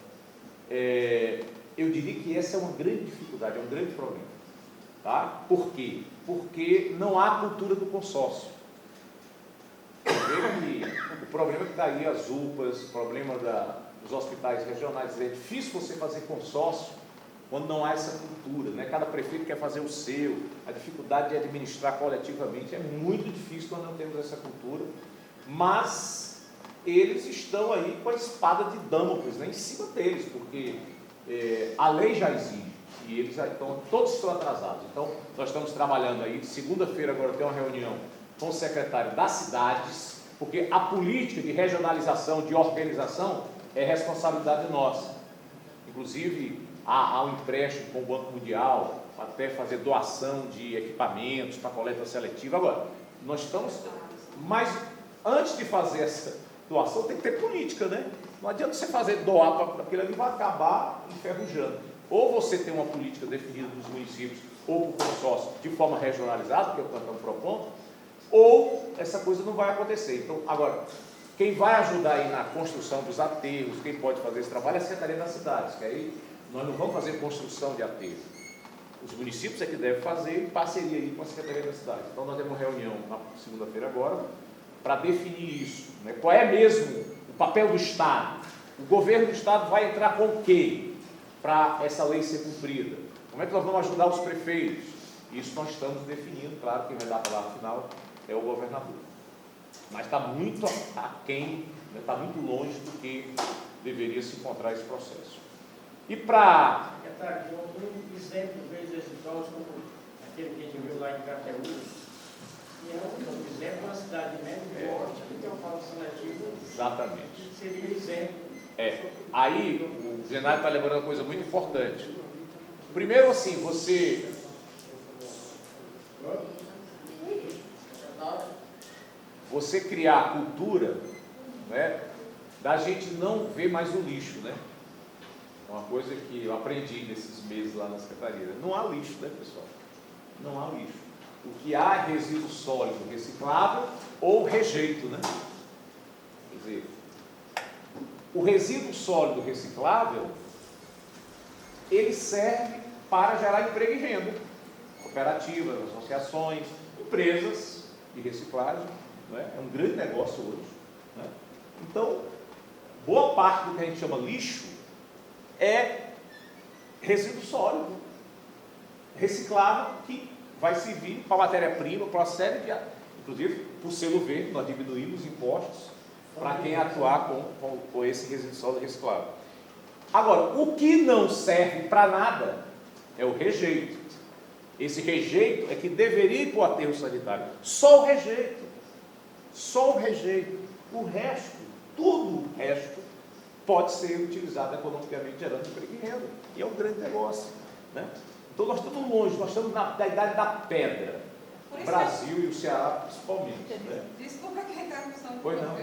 eu diria que essa é uma grande dificuldade, é um grande problema. Tá? Por quê? Porque não há cultura do consórcio. O problema que está aí, as UPAs, o problema dos hospitais regionais, é difícil você fazer consórcio quando não há essa cultura, né? Cada prefeito quer fazer o seu, a dificuldade de administrar coletivamente é muito difícil quando não temos essa cultura, mas eles estão aí com a espada de Damocles, né, em cima deles, porque a lei já exige, e eles já estão, todos estão atrasados. Então, nós estamos trabalhando aí, segunda-feira agora tem uma reunião com o secretário das cidades, porque a política de regionalização, de organização, é responsabilidade nossa. Inclusive, há um empréstimo com o Banco Mundial, até fazer doação de equipamentos para coleta seletiva. Agora, nós estamos... Mas, antes de fazer essa doação, tem que ter política, né? Não adianta você doar para aquilo ali, vai acabar enferrujando. Ou você tem uma política definida dos municípios, ou por consórcio, de forma regionalizada, que é o que nós estamos propondo, ou essa coisa não vai acontecer. Então, agora, quem vai ajudar aí na construção dos aterros, quem pode fazer esse trabalho é a Secretaria das Cidades, que aí nós não vamos fazer construção de aterro. Os municípios é que devem fazer em parceria aí com a Secretaria das Cidades. Então, nós temos uma reunião na segunda-feira agora para definir isso, né? Qual é mesmo o papel do Estado? O governo do Estado vai entrar com o quê para essa lei ser cumprida? Como é que nós vamos ajudar os prefeitos? Isso nós estamos definindo, claro, quem vai dar a palavra final é o governador. Mas está muito aquém, né? Está muito longe do que deveria se encontrar esse processo. E para... Um exemplo, vezes exitosos, como aquele que a gente viu lá em Crateús, que é um exemplo, uma cidade média de porte, que tem um polo seletivo. Exatamente. Seria exemplo. Aí, o Genário está lembrando uma coisa muito importante. Primeiro, assim, você criar a cultura, né, da gente não ver mais o lixo, né? É uma coisa que eu aprendi nesses meses lá na Secretaria. Não há lixo, né, pessoal? Não há lixo. O que há é resíduo sólido reciclável ou rejeito, né? Quer dizer, o resíduo sólido reciclável, ele serve para gerar emprego e renda. Cooperativas, associações, empresas de reciclagem, né? É um grande negócio hoje, né? Então, boa parte do que a gente chama lixo é resíduo sólido, reciclável, que vai servir para matéria-prima, para uma série de... Inclusive, por selo verde, nós diminuímos impostos para quem atuar com esse resíduo sólido reciclável. Agora, o que não serve para nada é o rejeito. Esse rejeito é que deveria ir para o aterro sanitário. Só o rejeito. Só o rejeito. O resto, tudo o resto, pode ser utilizado economicamente, gerando emprego e renda. E é um grande negócio, né? Então, nós estamos longe, nós estamos na idade da pedra. O Brasil e o Ceará, principalmente. Né? Desculpa que a interrupção do Foi não.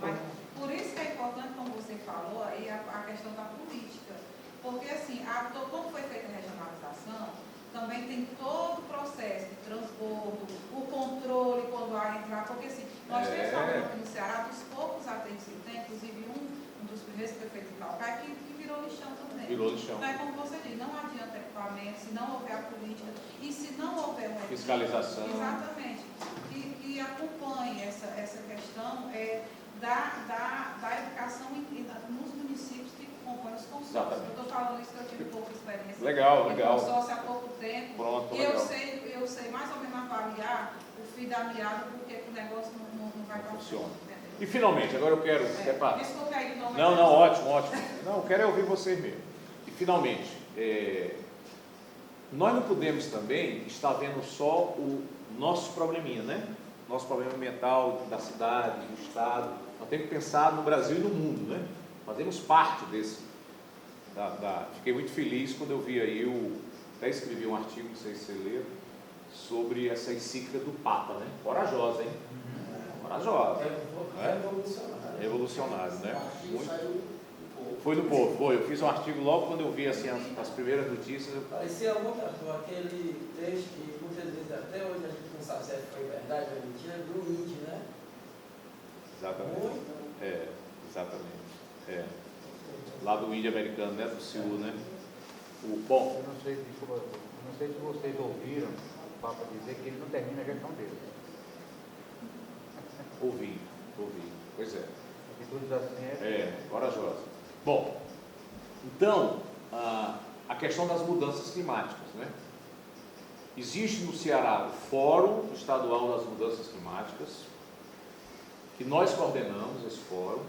Mas por isso que é importante, como você falou, aí a questão da política. Porque, assim, quando foi feita a regionalização, também tem todo o processo de transbordo, o controle quando há entrar, porque, assim, nós temos problema aqui no Ceará, dos poucos aterros que tem, inclusive um dos dos primeiros prefeitos de Calcaia, que virou lixão também. Virou lixão. Então é como você diz, não adianta equipamento, se não houver a política, e se não houver uma Fiscalização. Exatamente. Que acompanhe essa questão da educação nos municípios que compõem os consórcios. Exatamente. Eu estou falando isso que eu tive pouca experiência. Legal. Consórcio há pouco tempo. Pronto, E legal. eu sei mais ou menos avaliar o fio da meada, porque o negócio não vai para Funciona. frente. E finalmente, agora eu quero... Desculpa aí de novo. Não, ótimo. Não, eu quero é ouvir vocês mesmo. E finalmente, nós não podemos também estar vendo só o nosso probleminha, né? Nosso problema ambiental da cidade, do estado. Nós temos que pensar no Brasil e no mundo, né? Fazemos parte desse. Fiquei muito feliz quando eu vi aí, até escrevi um artigo, não sei se você leu, sobre essa encíclica do Papa, né? Corajosa, hein? Corajosa. Revolucionário, né? Foi do povo, eu fiz um artigo logo quando eu vi assim, as primeiras notícias. Parecia muito aquele texto que muitas vezes até hoje a gente não sabe se foi verdade ou mentira, do índio, né? Exatamente. Exatamente. Lá do índio americano, né? Do Sioux, né? Bom. Eu não sei se vocês ouviram o Papa dizer que ele não termina a gestão dele. Ouvi. Pois é. Atitudes assim corajosa. Bom, então, a questão das mudanças climáticas, né? Existe no Ceará o Fórum Estadual das Mudanças Climáticas, que nós coordenamos esse fórum,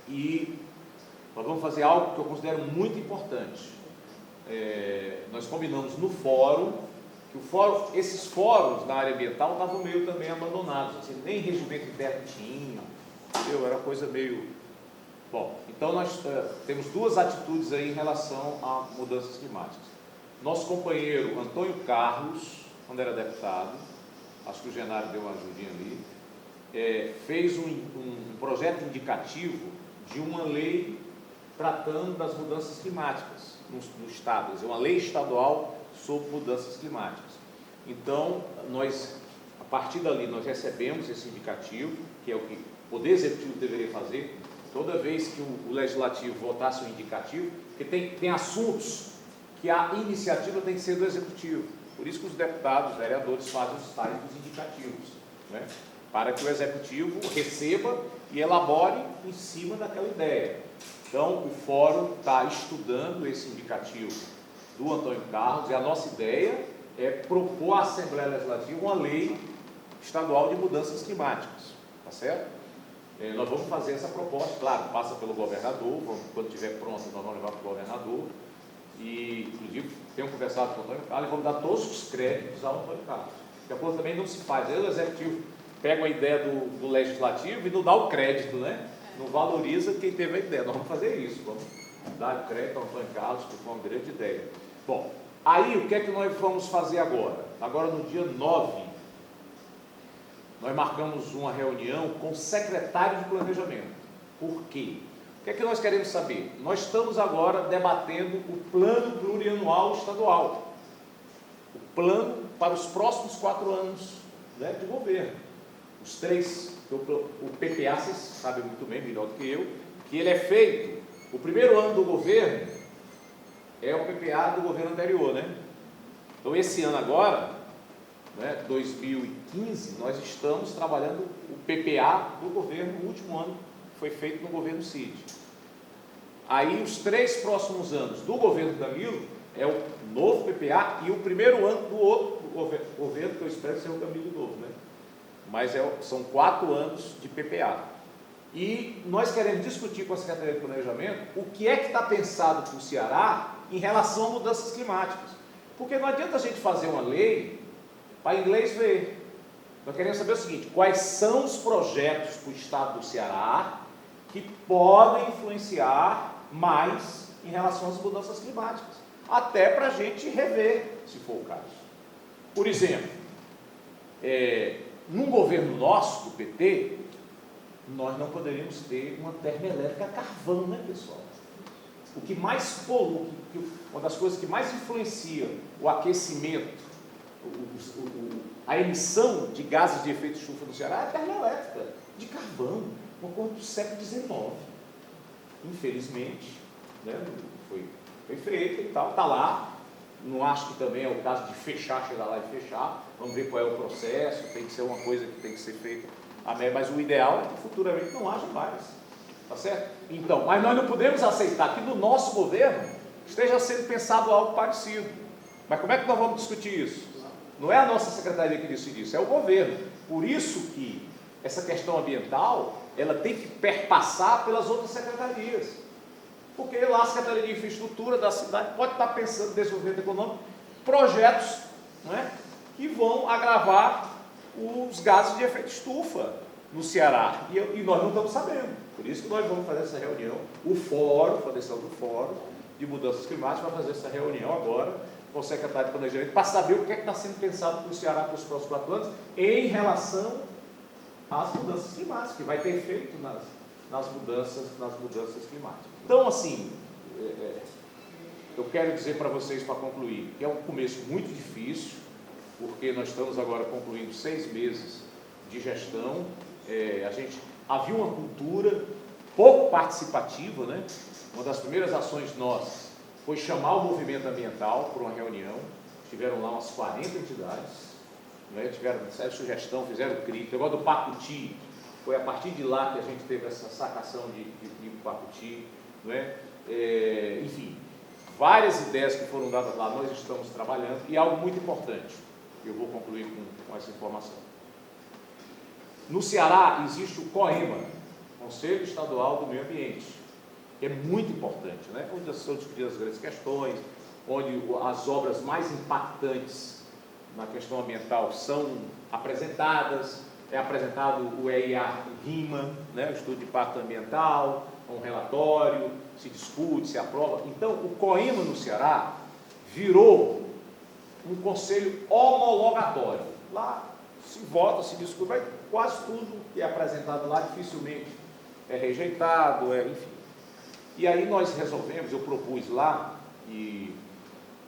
e nós vamos fazer algo que eu considero muito importante. Nós combinamos no fórum, que esses fóruns na área ambiental estavam meio também abandonados, assim, nem regimento interno tinha, entendeu? Era coisa meio... Bom, então nós temos duas atitudes aí em relação a mudanças climáticas. Nosso companheiro Antônio Carlos, quando era deputado, acho que o Genário deu uma ajudinha ali, fez um projeto indicativo de uma lei tratando das mudanças climáticas no Estado, quer dizer, uma lei estadual sobre mudanças climáticas. Então, a partir dali, nós recebemos esse indicativo, que é o que o Poder Executivo deveria fazer, toda vez que o Legislativo votasse um indicativo, porque tem assuntos que a iniciativa tem que ser do Executivo. Por isso que os deputados, os vereadores fazem os tais dos indicativos, né? Para que o Executivo receba e elabore em cima daquela ideia. Então, o Fórum está estudando esse indicativo do Antônio Carlos, e a nossa ideia é propor à Assembleia Legislativa uma lei estadual de mudanças climáticas, tá certo? Nós vamos fazer essa proposta, claro, passa pelo governador, quando estiver pronto nós vamos levar para o governador, e inclusive tenho conversado com o Antônio Carlos e vamos dar todos os créditos ao Antônio Carlos, porque a coisa também não se faz, aí o Executivo pega uma ideia do Legislativo e não dá o crédito, né? Não valoriza quem teve a ideia. Nós vamos fazer isso, vamos dar o crédito ao Antônio Carlos, que foi uma grande ideia. Bom, aí o que é que nós vamos fazer agora? Agora no dia 9, nós marcamos uma reunião com o secretário de Planejamento. Por quê? O que é que nós queremos saber? Nós estamos agora debatendo o plano plurianual estadual. O plano para os próximos 4 anos, né, de governo. Os 3, o PPA, vocês sabem muito bem, melhor do que eu, que ele é feito, o primeiro ano do governo é o PPA do governo anterior, né? Então esse ano agora, né, 2015, nós estamos trabalhando o PPA do governo, o último ano foi feito no governo Cid. Aí os 3 próximos anos do governo Camilo é o novo PPA e o primeiro ano do outro governo, que eu espero ser o Camilo novo, né? Mas são 4 anos de PPA. E nós queremos discutir com a Secretaria de Planejamento o que é que está pensado para o Ceará em relação a mudanças climáticas. Porque não adianta a gente fazer uma lei para inglês ver. Nós queremos saber o seguinte: quais são os projetos para o estado do Ceará que podem influenciar mais em relação às mudanças climáticas, até para a gente rever, se for o caso. Por exemplo, num governo nosso, do PT, nós não poderíamos ter uma termoelétrica a carvão, né, pessoal? O que mais polui, uma das coisas que mais influencia o aquecimento, a emissão de gases de efeito estufa no Ceará é a termoelétrica de carvão, uma coisa do século XIX. infelizmente, né, foi feita e tal, está lá. Não acho que também é o caso de fechar, chegar lá e fechar. Vamos ver qual é o processo, tem que ser uma coisa que tem que ser feita, mas o ideal é que futuramente não haja mais, tá certo? Então, mas nós não podemos aceitar que no nosso governo esteja sendo pensado algo parecido. Mas como é que nós vamos discutir isso? Não é a nossa secretaria que decide isso, é o governo. Por isso que essa questão ambiental, ela tem que perpassar pelas outras secretarias. Porque lá a Secretaria de Infraestrutura da cidade pode estar pensando em desenvolvimento econômico, projetos, não é, que vão agravar os gases de efeito estufa no Ceará. E nós não estamos sabendo. Por isso que nós vamos fazer essa reunião, o fórum, a decisão do fórum de mudanças climáticas, vai fazer essa reunião agora com o secretário de Planejamento, para saber o que é que está sendo pensado para o Ceará para os próximos 4 anos, em relação às mudanças climáticas, que vai ter efeito nas mudanças climáticas. Então, assim, eu quero dizer para vocês, para concluir, que é um começo muito difícil, porque nós estamos agora concluindo 6 meses de gestão. Havia uma cultura pouco participativa, né? Uma das primeiras ações nossas foi chamar o movimento ambiental para uma reunião. Tiveram lá umas 40 entidades, né? Tiveram séria sugestão, fizeram crítica. Agora do Pacuti, foi a partir de lá que a gente teve essa sacação de Pacuti, não é? Enfim, várias ideias que foram dadas lá, nós estamos trabalhando, e algo muito importante, eu vou concluir com essa informação. No Ceará existe o COEMA, Conselho Estadual do Meio Ambiente, que é muito importante, né? Onde são discutidas as grandes questões, onde as obras mais impactantes na questão ambiental são apresentadas. É apresentado o EIA-RIMA, né, o Estudo de Impacto Ambiental, um relatório, se discute, se aprova. Então, o COEMA no Ceará virou um conselho homologatório. Lá se vota, se discute, mas quase tudo que é apresentado lá dificilmente é rejeitado, enfim. E aí nós resolvemos, eu propus lá, e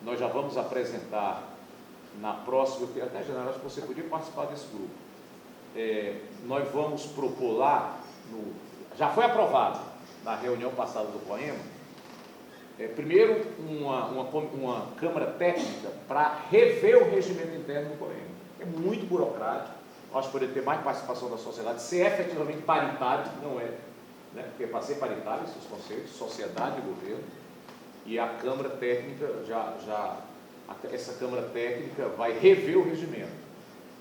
nós já vamos apresentar na próxima, até janeiro, acho que você podia participar desse grupo. Nós vamos propor lá, já foi aprovado na reunião passada do COEMA, primeiro uma Câmara Técnica para rever o regimento interno do COEMA. É muito burocrático, acho que poderia ter mais participação da sociedade, ser efetivamente paritário, não é, né? Porque para ser paritário, esses conceitos, sociedade e governo, e a Câmara Técnica, essa Câmara Técnica vai rever o regimento,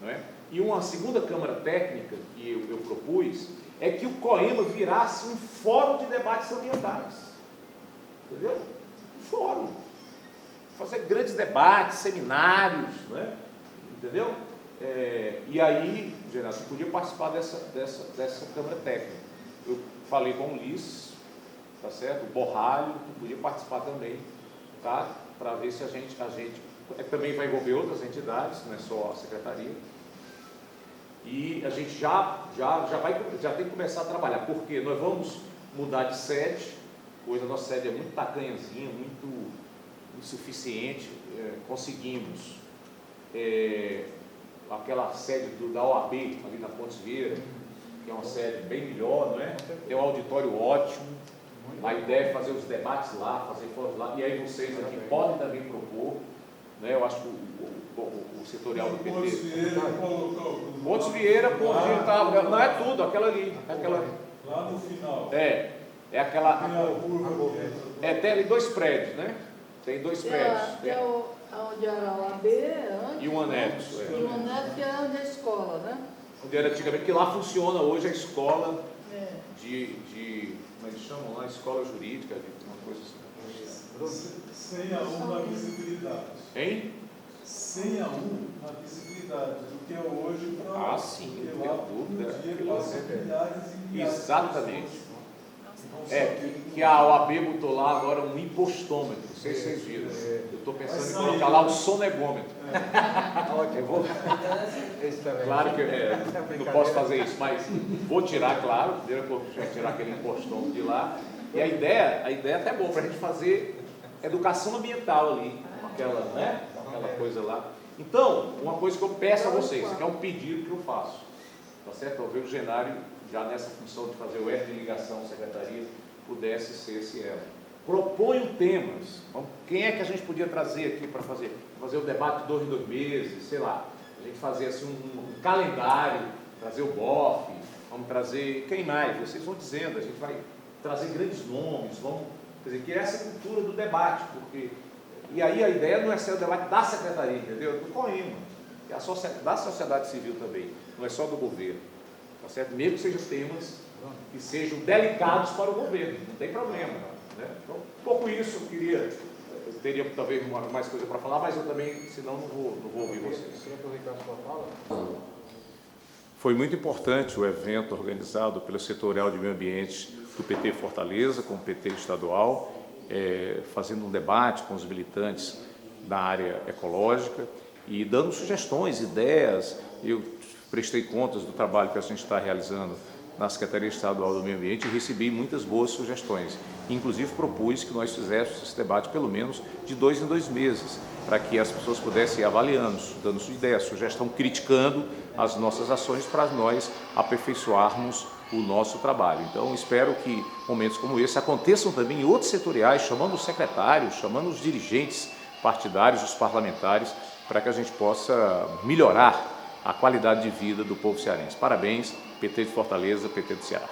não é? E uma segunda Câmara Técnica que eu propus é que o COEMA virasse um fórum de debates ambientais. Entendeu? Um fórum. Fazer grandes debates, seminários, né? Entendeu? E aí, Geraldo, você podia participar dessa Câmara Técnica. Eu falei com o Ulisses, tá certo? O Borralho, podia participar também, tá? Para ver se a gente também vai envolver outras entidades, não é só a Secretaria. E a gente já tem que começar a trabalhar, porque nós vamos mudar de sede. Hoje a nossa sede é muito tacanhazinha, muito insuficiente. Conseguimos aquela sede da OAB ali na Pontes Vieira, que é uma sede bem melhor, não é? Tem um auditório ótimo. A ideia é fazer os debates lá, fazer fóruns lá, e aí vocês aqui podem também propor, né? Eu acho que o setorial do PT. Pontes Vieira, não é tudo, aquela ali. Lá no final. É aquela. Tem ali 2 prédios, né? Tem 2 prédios. Onde era a OAB antes. E um anexo. E um anexo que era onde a escola, né? Onde era antigamente, que lá funciona hoje a escola como eles chamam lá, escola jurídica, uma coisa assim. Sem a 1 na visibilidade. Hein? Sem a 1 na visibilidade, do que é hoje para sim, não tenho dúvida. Exatamente. Que a OAB botou lá agora um impostômetro, não sei se vocês viram. Eu estou pensando em colocar lá o sonegômetro. Claro que eu não posso fazer isso, mas vou tirar, claro, primeiro vou tirar aquele impostômetro de lá. E a ideia é até boa para a gente fazer educação ambiental ali, aquela coisa lá. Então, uma coisa que eu peço a vocês, que é um pedido que eu faço, tá certo? Eu vejo o Genário já nessa função de fazer o elo de ligação secretaria, pudesse ser esse elo. Proponho temas. Quem é que a gente podia trazer aqui para fazer o debate de 2 em 2 meses, sei lá, a gente fazer assim um calendário, trazer o BOF, vamos trazer, quem mais? Vocês vão dizendo, a gente vai trazer grandes nomes, vamos, quer dizer, criar essa cultura do debate, porque, e aí a ideia não é ser o debate da secretaria, entendeu? Do COEMA, da sociedade civil também, não é só do governo, tá certo? Mesmo que sejam temas que sejam delicados para o governo, não tem problema, né? Então, um pouco isso, eu teria talvez mais coisa para falar, mas eu também, senão não vou ouvir vocês. Eu queria aproveitar a sua fala. Foi muito importante o evento organizado pelo Setorial de Meio Ambiente do PT Fortaleza, com o PT estadual, fazendo um debate com os militantes da área ecológica e dando sugestões, ideias. Eu prestei contas do trabalho que a gente está realizando na Secretaria Estadual do Meio Ambiente e recebi muitas boas sugestões. Inclusive propus que nós fizéssemos esse debate pelo menos de 2 em 2 meses, para que as pessoas pudessem ir avaliando, dando sua ideia, sugestão, criticando as nossas ações para nós aperfeiçoarmos o nosso trabalho. Então, espero que momentos como esse aconteçam também em outros setoriais, chamando os secretários, chamando os dirigentes partidários, os parlamentares, para que a gente possa melhorar a qualidade de vida do povo cearense. Parabéns, PT de Fortaleza, PT do Ceará.